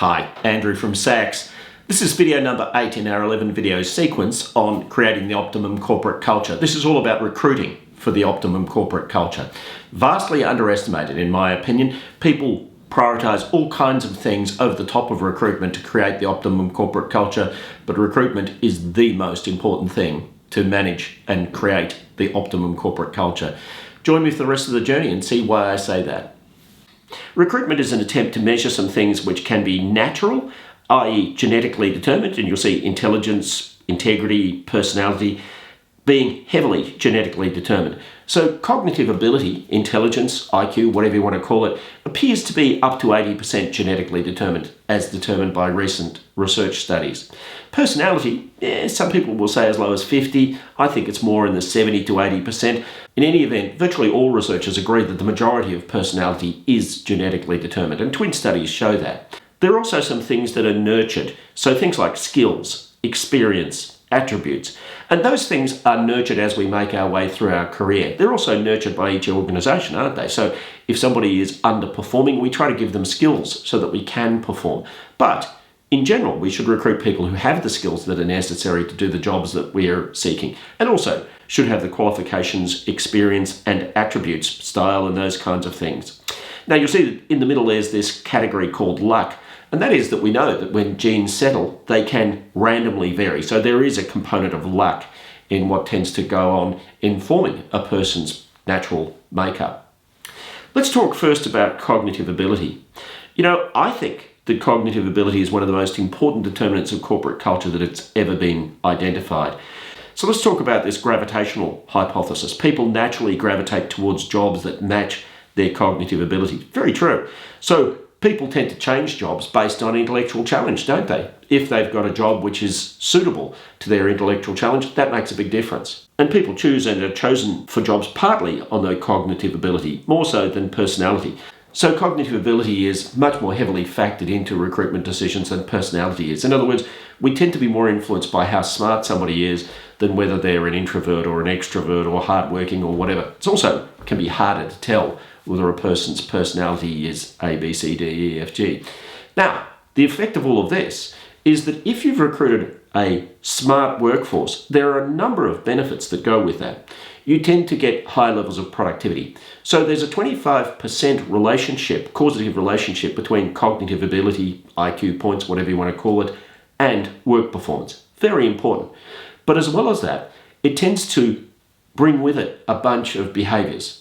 Hi, Andrew from Sachs. This is video number 8 in our 11 video sequence on creating the optimum corporate culture. This is all about recruiting for the optimum corporate culture. Vastly underestimated, in my opinion. People prioritize all kinds of things over the top of recruitment to create the optimum corporate culture, but recruitment is the most important thing to manage and create the optimum corporate culture. Join me for the rest of the journey and see why I say that. Recruitment is an attempt to measure some things which can be natural, i.e. genetically determined, and you'll see intelligence, integrity, personality being heavily genetically determined. So cognitive ability, intelligence, IQ, whatever you want to call it, appears to be up to 80% genetically determined, as determined by recent research studies. Personality, some people will say as low as 50. I think it's more in the 70 to 80%. In any event, virtually all researchers agree that the majority of personality is genetically determined, and twin studies show that. There are also some things that are nurtured, so things like skills, experience, attributes, and those things are nurtured as we make our way through our career. They're also nurtured by each organisation, aren't they? So if somebody is underperforming, we try to give them skills so that we can perform. But in general, we should recruit people who have the skills that are necessary to do the jobs that we are seeking, and also should have the qualifications, experience, and attributes, style, and those kinds of things. Now you'll see that in the middle there's this category called luck. And that is that we know that when genes settle, they can randomly vary. So there is a component of luck in what tends to go on in forming a person's natural makeup. Let's talk first about cognitive ability. I think that cognitive ability is one of the most important determinants of corporate culture that it's ever been identified. So let's talk about this gravitational hypothesis. People naturally gravitate towards jobs that match their cognitive ability. Very true. So people tend to change jobs based on intellectual challenge, don't they? If they've got a job which is suitable to their intellectual challenge, that makes a big difference. And people choose and are chosen for jobs partly on their cognitive ability, more so than personality. So cognitive ability is much more heavily factored into recruitment decisions than personality is. In other words, we tend to be more influenced by how smart somebody is than whether they're an introvert or an extrovert or hardworking or whatever. It also can be harder to tell whether a person's personality is A, B, C, D, E, F, G. Now, the effect of all of this is that if you've recruited a smart workforce, there are a number of benefits that go with that. You tend to get high levels of productivity. So there's a 25% causative relationship between cognitive ability, IQ points, whatever you want to call it, and work performance. Very important. But as well as that, it tends to bring with it a bunch of behaviours.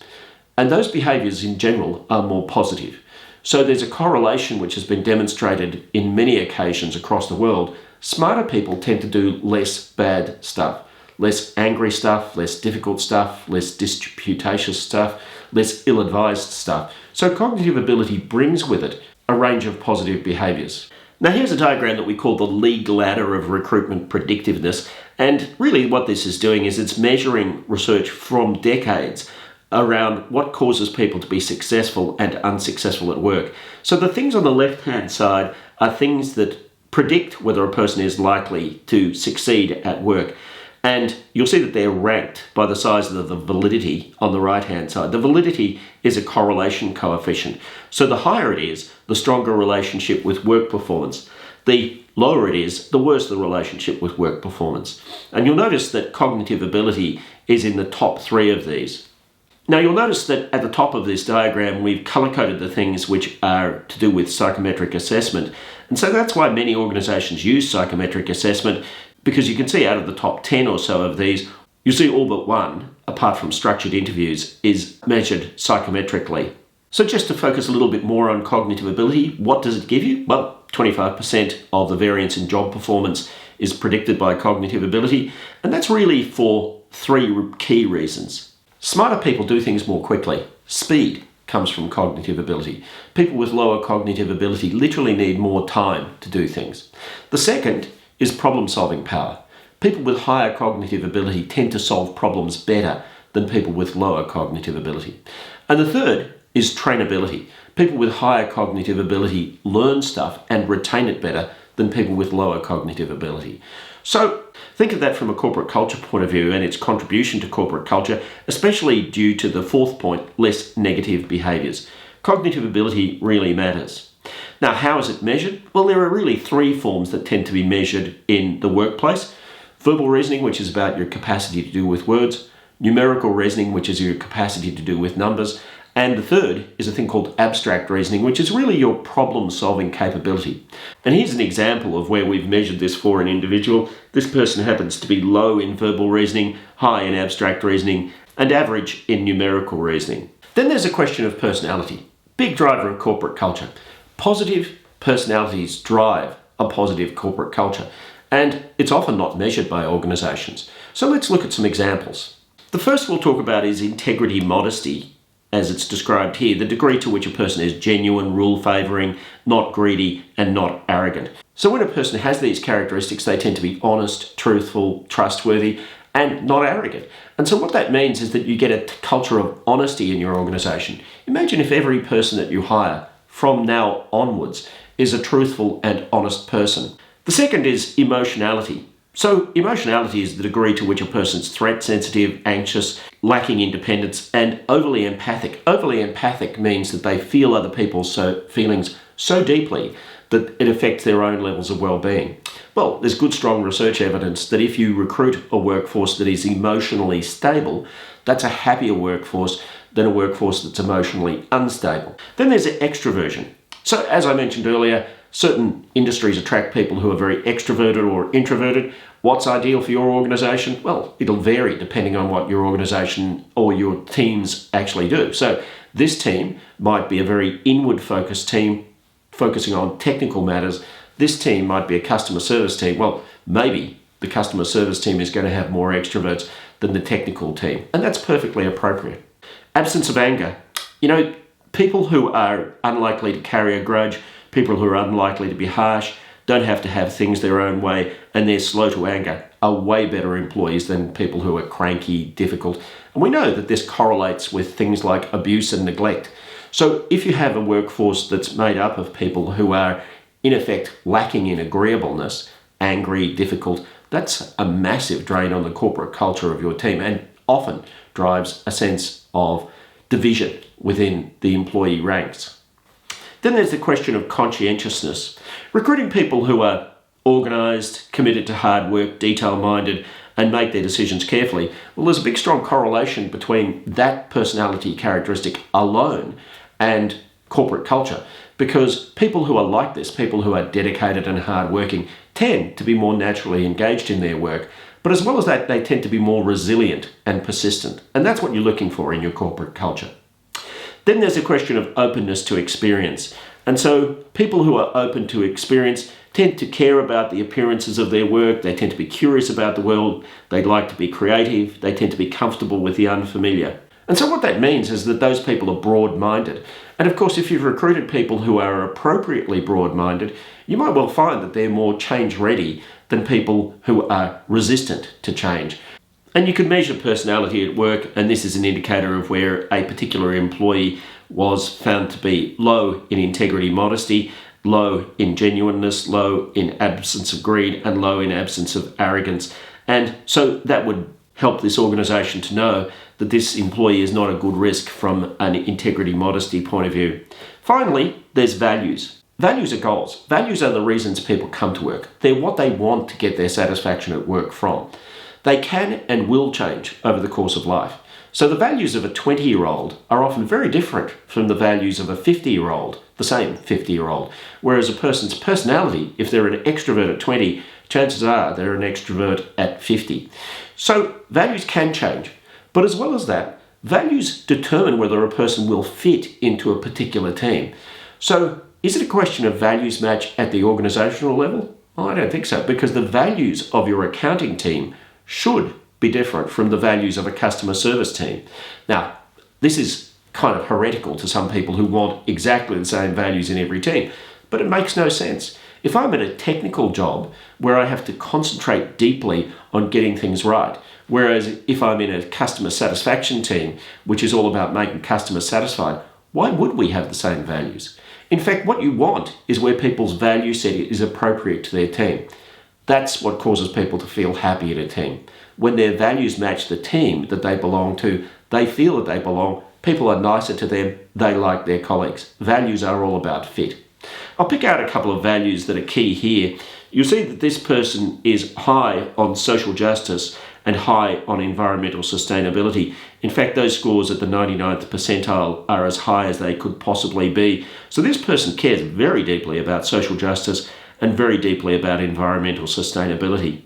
And those behaviours in general are more positive. So there's a correlation which has been demonstrated in many occasions across the world. Smarter people tend to do less bad stuff, less angry stuff, less difficult stuff, less disputatious stuff, less ill-advised stuff. So cognitive ability brings with it a range of positive behaviours. Now here's a diagram that we call the league ladder of recruitment predictiveness. And really what this is doing is it's measuring research from decades around what causes people to be successful and unsuccessful at work. So the things on the left-hand side are things that predict whether a person is likely to succeed at work. And you'll see that they're ranked by the size of the validity on the right-hand side. The validity is a correlation coefficient. So the higher it is, the stronger relationship with work performance. The lower it is, the worse the relationship with work performance. And you'll notice that cognitive ability is in the top 3 of these. Now you'll notice that at the top of this diagram we've color-coded the things which are to do with psychometric assessment. And so that's why many organisations use psychometric assessment, because you can see out of the top 10 or so of these, you see all but one, apart from structured interviews, is measured psychometrically. So just to focus a little bit more on cognitive ability, what does it give you? Well, 25% of the variance in job performance is predicted by cognitive ability, and that's really for 3 key reasons. Smarter people do things more quickly. Speed comes from cognitive ability. People with lower cognitive ability literally need more time to do things. The second is problem-solving power. People with higher cognitive ability tend to solve problems better than people with lower cognitive ability. And the third is trainability. People with higher cognitive ability learn stuff and retain it better than people with lower cognitive ability. So think of that from a corporate culture point of view and its contribution to corporate culture, especially due to the 4th point, less negative behaviours. Cognitive ability really matters. Now, how is it measured? Well, there are really three forms that tend to be measured in the workplace. Verbal reasoning, which is about your capacity to do with words. Numerical reasoning, which is your capacity to do with numbers. And the third is a thing called abstract reasoning, which is really your problem-solving capability. And here's an example of where we've measured this for an individual. This person happens to be low in verbal reasoning, high in abstract reasoning, and average in numerical reasoning. Then there's a question of personality. Big driver of corporate culture. Positive personalities drive a positive corporate culture, and it's often not measured by organisations. So let's look at some examples. The first we'll talk about is integrity modesty, as it's described here, the degree to which a person is genuine, rule-favouring, not greedy, and not arrogant. So when a person has these characteristics, they tend to be honest, truthful, trustworthy, and not arrogant. And so what that means is that you get a culture of honesty in your organisation. Imagine if every person that you hire from now onwards is a truthful and honest person. The second is emotionality. So emotionality is the degree to which a person's threat sensitive, anxious, lacking independence, and overly empathic. Overly empathic means that they feel other people's feelings so deeply that it affects their own levels of well-being. Well, there's good, strong research evidence that if you recruit a workforce that is emotionally stable, that's a happier workforce than a workforce that's emotionally unstable. Then there's extroversion. So as I mentioned earlier, certain industries attract people who are very extroverted or introverted. What's ideal for your organisation? Well, it'll vary depending on what your organisation or your teams actually do. So this team might be a very inward-focused team focusing on technical matters. This team might be a customer service team. Well, maybe the customer service team is going to have more extroverts than the technical team, and that's perfectly appropriate. Absence of anger. People who are unlikely to carry a grudge, people who are unlikely to be harsh, don't have to have things their own way, and they're slow to anger, are way better employees than people who are cranky, difficult. And we know that this correlates with things like abuse and neglect. So if you have a workforce that's made up of people who are, in effect, lacking in agreeableness, angry, difficult, that's a massive drain on the corporate culture of your team and often drives a sense of division within the employee ranks. Then there's the question of conscientiousness. Recruiting people who are organised, committed to hard work, detail-minded, and make their decisions carefully. Well, there's a big strong correlation between that personality characteristic alone and corporate culture, because people who are like this, people who are dedicated and hardworking, tend to be more naturally engaged in their work. But as well as that, they tend to be more resilient and persistent. And that's what you're looking for in your corporate culture. Then there's a question of openness to experience. And so people who are open to experience tend to care about the appearances of their work. They tend to be curious about the world. They like to be creative. They tend to be comfortable with the unfamiliar. And so what that means is that those people are broad-minded. And of course, if you've recruited people who are appropriately broad-minded, you might well find that they're more change-ready than people who are resistant to change. And you can measure personality at work, and this is an indicator of where a particular employee was found to be low in integrity modesty, low in genuineness, low in absence of greed, and low in absence of arrogance. And so that would help this organisation to know that this employee is not a good risk from an integrity modesty point of view. Finally, there's values. Values are goals. Values are the reasons people come to work. They're what they want to get their satisfaction at work from. They can and will change over the course of life. So the values of a 20-year-old are often very different from the values of a 50-year-old, the same 50-year-old. Whereas a person's personality, if they're an extrovert at 20, chances are they're an extrovert at 50. So values can change. But as well as that, values determine whether a person will fit into a particular team. So is it a question of values match at the organisational level? Well, I don't think so, because the values of your accounting team should be different from the values of a customer service team. Now, this is kind of heretical to some people who want exactly the same values in every team, but it makes no sense. If I'm in a technical job where I have to concentrate deeply on getting things right, whereas if I'm in a customer satisfaction team, which is all about making customers satisfied, why would we have the same values? In fact, what you want is where people's value set is appropriate to their team. That's what causes people to feel happy in a team. When their values match the team that they belong to, they feel that they belong, people are nicer to them, they like their colleagues. Values are all about fit. I'll pick out a couple of values that are key here. You'll see that this person is high on social justice and high on environmental sustainability. In fact, those scores at the 99th percentile are as high as they could possibly be. So this person cares very deeply about social justice and very deeply about environmental sustainability.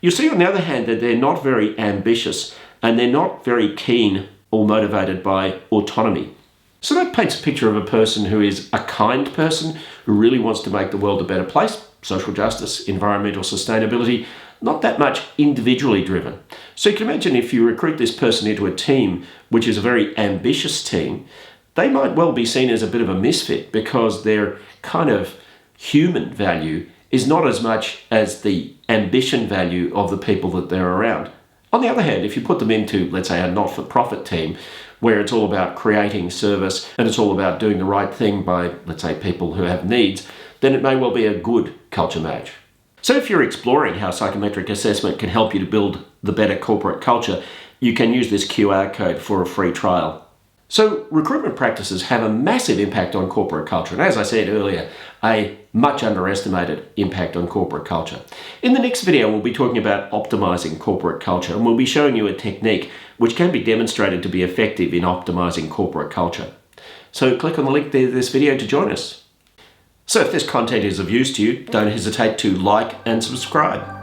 You'll see, on the other hand, that they're not very ambitious and they're not very keen or motivated by autonomy. So that paints a picture of a person who is a kind person, who really wants to make the world a better place, social justice, environmental sustainability, not that much individually driven. So you can imagine if you recruit this person into a team, which is a very ambitious team, they might well be seen as a bit of a misfit because their kind of human value is not as much as the ambition value of the people that they're around. On the other hand, if you put them into, let's say, a not-for-profit team, where it's all about creating service and it's all about doing the right thing by, let's say, people who have needs, then it may well be a good culture match. So if you're exploring how psychometric assessment can help you to build the better corporate culture, you can use this QR code for a free trial. So recruitment practices have a massive impact on corporate culture, and as I said earlier, a much underestimated impact on corporate culture. In the next video, we'll be talking about optimizing corporate culture, and we'll be showing you a technique which can be demonstrated to be effective in optimizing corporate culture. So click on the link there to this video to join us. So if this content is of use to you, don't hesitate to like and subscribe.